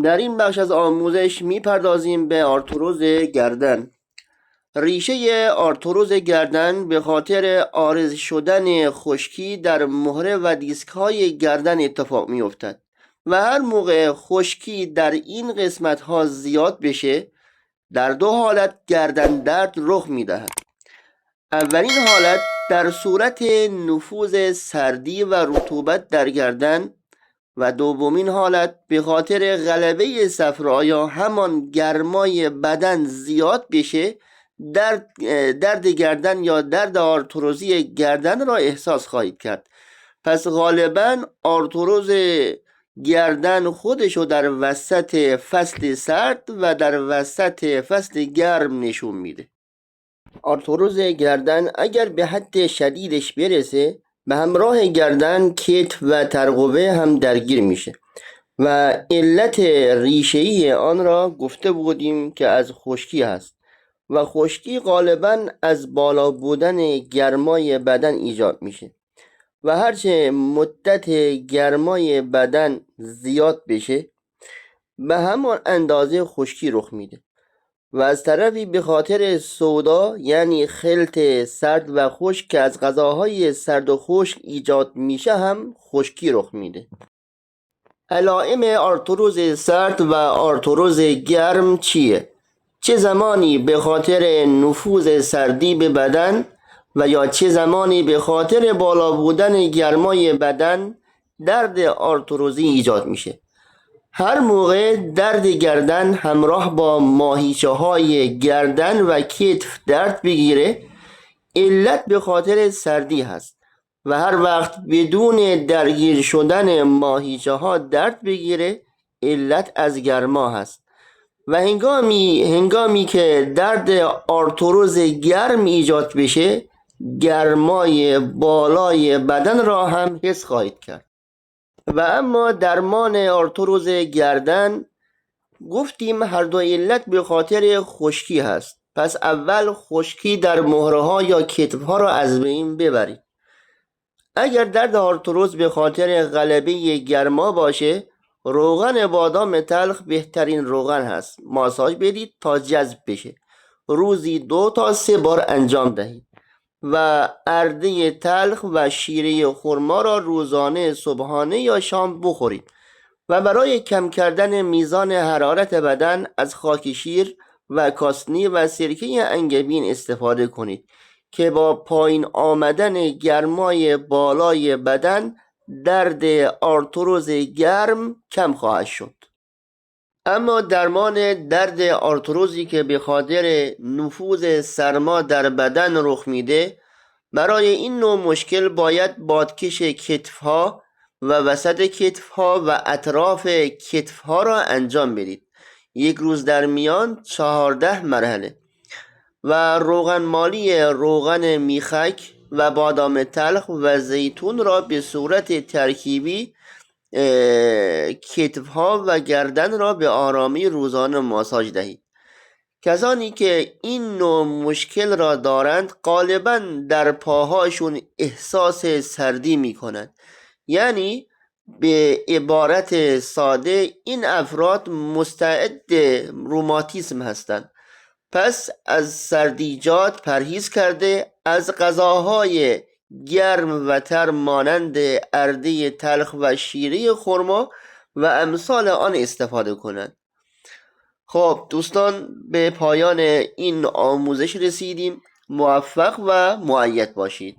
در این بخش از آموزش میپردازیم به آرتروز گردن. ریشه آرتروز گردن به خاطر عارض شدن خشکی در مهره و دیسک های گردن اتفاق میافتد و هر موقع خشکی در این قسمت ها زیاد بشه در دو حالت گردن درد رخ میدهد. اولین حالت در صورت نفوذ سردی و رطوبت در گردن و دومین حالت به خاطر غلبه صفرا یا همان گرمای بدن زیاد بشه درد گردن یا درد آرتروزی گردن را احساس خواهید کرد. پس غالبا آرتروز گردن خودشو در وسط فصل سرد و در وسط فصل گرم نشون میده. آرتروز گردن اگر به حد شدیدش برسه به همراه گردن کتف و ترقوه هم درگیر میشه و علت ریشه‌ای آن را گفته بودیم که از خشکی هست و خشکی غالبا از بالا بودن گرمای بدن ایجاد میشه و هرچه مدت گرمای بدن زیاد بشه به همان اندازه خشکی رخ میده و از طرفی به خاطر سودا یعنی خلط سرد و خشک که از غذاهای سرد و خشک ایجاد میشه هم خشکی رخ میده. علائم آرتروز سرد و آرتروز گرم چیه؟ چه زمانی به خاطر نفوذ سردی به بدن و یا چه زمانی به خاطر بالا بودن گرمای بدن درد آرتروزی ایجاد میشه؟ هر موقع درد گردن همراه با ماهیچه های گردن و کتف درد بگیره علت به خاطر سردی هست و هر وقت بدون درگیر شدن ماهیچه ها درد بگیره علت از گرما هست و هنگامی که درد آرتروز گرم ایجاد بشه گرمای بالای بدن را هم حس خواهید کرد. و اما درمان آرتروز گردن گفتیم هر دو علت به خاطر خشکی هست. پس اول خشکی در مهره ها یا کتف ها را از بین ببرید. اگر درد آرتروز به خاطر غلبه گرما باشه روغن بادام تلخ بهترین روغن هست. ماساژ بدید تا جذب بشه. روزی 2 تا 3 بار انجام دهید و ارده تلخ و شیره خرما را روزانه صبحانه یا شام بخورید و برای کم کردن میزان حرارت بدن از خاک شیر و کاسنی و سرکه انگبین استفاده کنید که با پایین آمدن گرمای بالای بدن درد آرتروز گرم کم خواهد شد. اما درمان درد آرتروزی که به خاطر نفوذ سرما در بدن رخ میده برای این نوع مشکل باید بادکش کتف‌ها و وسط کتف‌ها و اطراف کتف‌ها را انجام بدید. 1 روز در میان 14 مرحله و روغن مالی روغن میخک و بادام تلخ و زیتون را به صورت ترکیبی کتف‌ها و گردن را به آرامی روزانه ماساژ دهید. کسانی که این نوع مشکل را دارند غالباً در پاهاشون احساس سردی می کنند. یعنی به عبارت ساده این افراد مستعد روماتیسم هستند. پس از سردیجات پرهیز کرده از غذاهای گرم و تر مانند ارده تلخ و شیره خرما و امثال آن استفاده کنند. خب دوستان به پایان این آموزش رسیدیم. موفق و مؤید باشید.